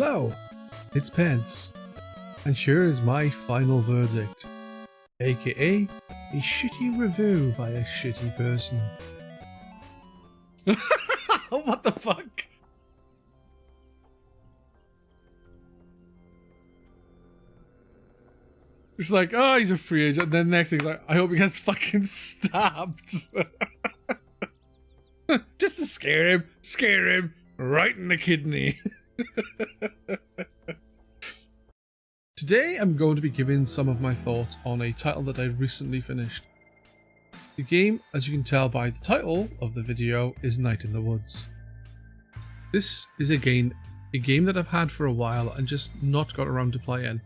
Hello, it's Pedz, and here is my final verdict, aka a shitty review by a shitty person. What the fuck? It's like, oh, he's a free agent. And then next thing's like, I hope he gets fucking stabbed. Just to scare him right in the kidney. Today I'm going to be giving some of my thoughts on a title that I recently finished. The game, as you can tell by the title of the video, is Night in the Woods. This is a game that I've had for a while and just not got around to playing.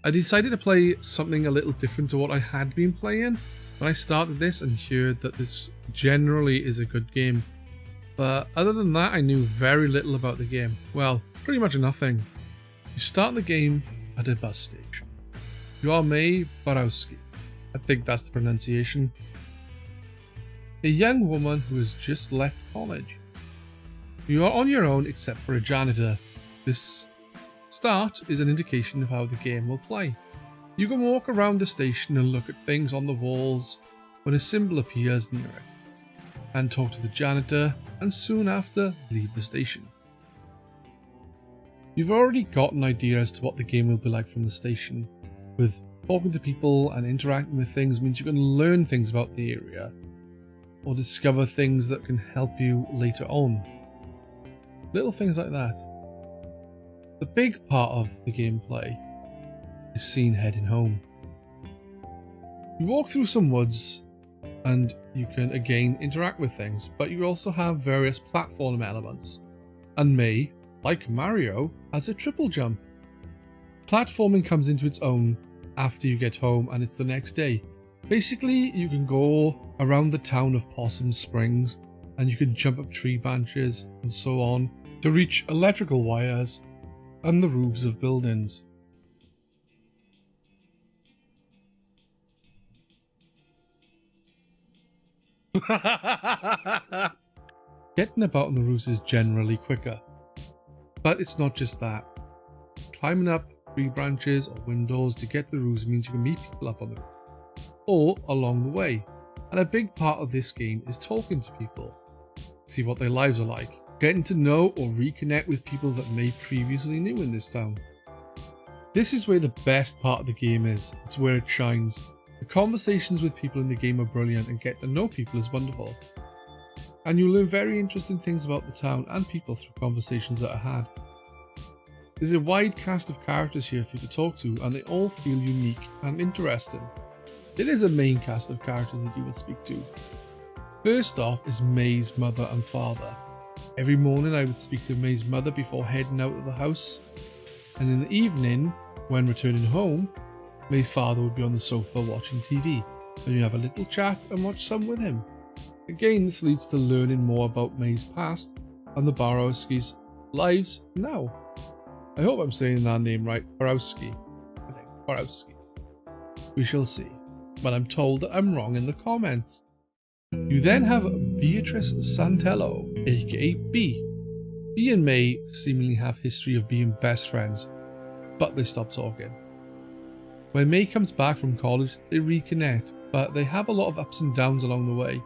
I decided to play something a little different to what I had been playing when I started this and heard that this generally is a good game. But other than that, I knew very little about the game. Well, pretty much nothing. You start the game at a bus station. You are May Borowski. I think that's the pronunciation. A young woman who has just left college. You are on your own except for a janitor. This start is an indication of how the game will play. You can walk around the station and look at things on the walls when a symbol appears near it, and talk to the janitor, and soon after leave the station. You've already got an idea as to what the game will be like from the station, with talking to people and interacting with things means you can learn things about the area, or discover things that can help you later on. Little things like that. The big part of the gameplay is seen heading home. You walk through some woods and you can again interact with things, but you also have various platform elements. And May, like Mario, has a triple jump. Platforming comes into its own after you get home and it's the next day. Basically, you can go around the town of Possum Springs and you can jump up tree branches and so on to reach electrical wires and the roofs of buildings. Getting about on the roofs is generally quicker, but it's not just that. Climbing up tree branches or windows to get the roofs means you can meet people up on the roof, or along the way, and a big part of this game is talking to people, see what their lives are like, getting to know or reconnect with people that May previously knew in this town. This is where the best part of the game is, it's where it shines. The conversations with people in the game are brilliant and get to know people is wonderful. And you learn very interesting things about the town and people through conversations that are had. There's a wide cast of characters here for you to talk to and they all feel unique and interesting. It is a main cast of characters that you will speak to. First off is May's mother and father. Every morning I would speak to May's mother before heading out of the house, and in the evening, when returning home, May's father would be on the sofa watching TV, and you have a little chat and watch some with him. Again, this leads to learning more about May's past and the Borowski's lives now. I hope I'm saying that name right, Borowski. I think Borowski. We shall see, but I'm told that I'm wrong in the comments. You then have Beatrice Santello, aka B. B and May seemingly have history of being best friends, but they stop talking. When May comes back from college, they reconnect, but they have a lot of ups and downs along the way.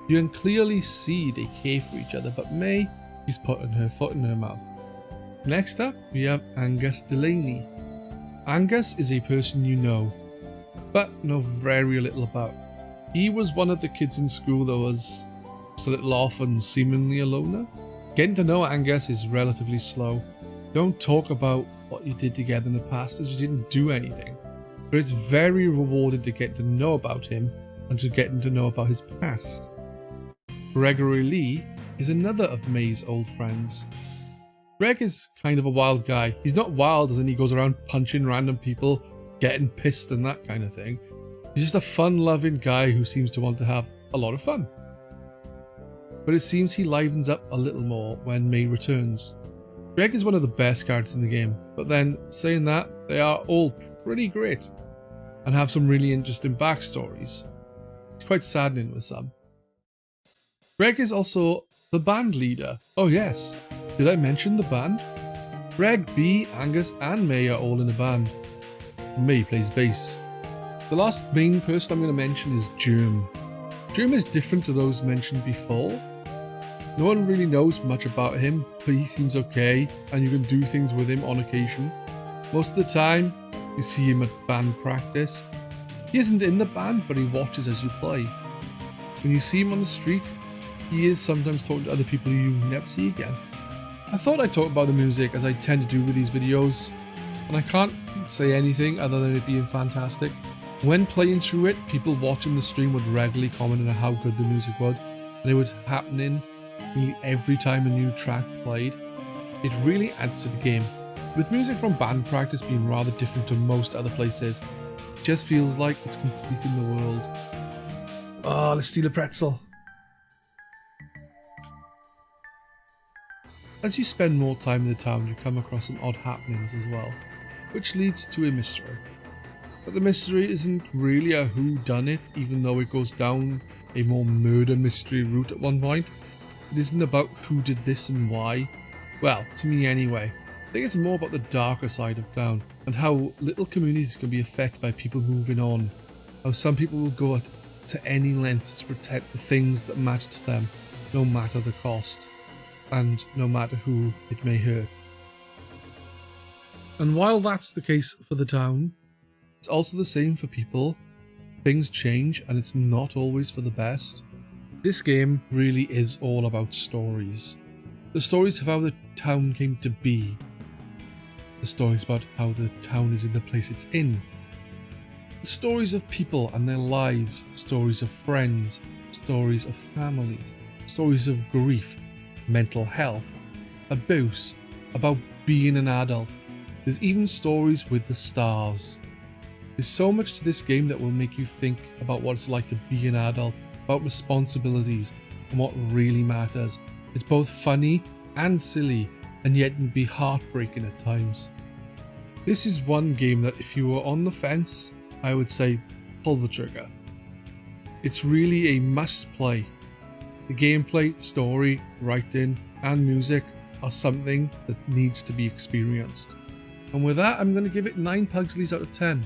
You can clearly see they care for each other, but May is putting her foot in her mouth. Next up, we have Angus Delaney. Angus is a person you know, but know very little about. He was one of the kids in school that was just a little off and seemingly a loner. Getting to know Angus is relatively slow. Don't talk about what you did together in the past as you didn't do anything. But it's very rewarding to get to know about him and to getting to know about his past. Gregory Lee is another of May's old friends. Greg is kind of a wild guy. He's not wild as in he goes around punching random people, getting pissed and that kind of thing. He's just a fun-loving guy who seems to want to have a lot of fun. But it seems he livens up a little more when May returns. Greg is one of the best characters in the game, but then, saying that, they are all pretty great and have some really interesting backstories. It's quite saddening with some. Greg is also the band leader. Oh yes, did I mention the band? Greg, B, Angus and May are all in a band. May plays bass. The last main person I'm going to mention is Germ. Germ is different to those mentioned before. No one really knows much about him, but he seems okay and you can do things with him on occasion. Most of the time, you see him at band practice. He isn't in the band, but he watches as you play. When you see him on the street, he is sometimes talking to other people you never see again. I thought I'd talk about the music as I tend to do with these videos, and I can't say anything other than it being fantastic. When playing through it, people watching the stream would regularly comment on how good the music was, and it was happening nearly every time a new track played. It really adds to the game. With music from band practice being rather different to most other places, it just feels like it's completing the world. Oh, let's steal a pretzel. As you spend more time in the town, you come across some odd happenings as well, which leads to a mystery. But the mystery isn't really a whodunit, even though it goes down a more murder mystery route at one point. It isn't about who did this and why. Well, to me anyway. I think it's more about the darker side of town, and how little communities can be affected by people moving on. How some people will go to any lengths to protect the things that matter to them, no matter the cost, and no matter who it may hurt. And while that's the case for the town, it's also the same for people. Things change and it's not always for the best. This game really is all about stories. The stories of how the town came to be. The stories about how the town is in the place it's in. The stories of people and their lives. Stories of friends. Stories of families. Stories of grief. Mental health. Abuse. About being an adult. There's even stories with the stars. There's so much to this game that will make you think about what it's like to be an adult, about responsibilities, and what really matters. It's both funny and silly, and yet can be heartbreaking at times. This is one game that if you were on the fence, I would say pull the trigger. It's really a must play. The gameplay, story, writing, and music are something that needs to be experienced. And with that, I'm going to give it 9 Pugsleys out of 10.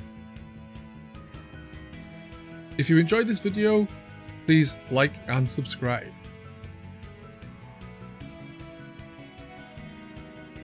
If you enjoyed this video, please like and subscribe.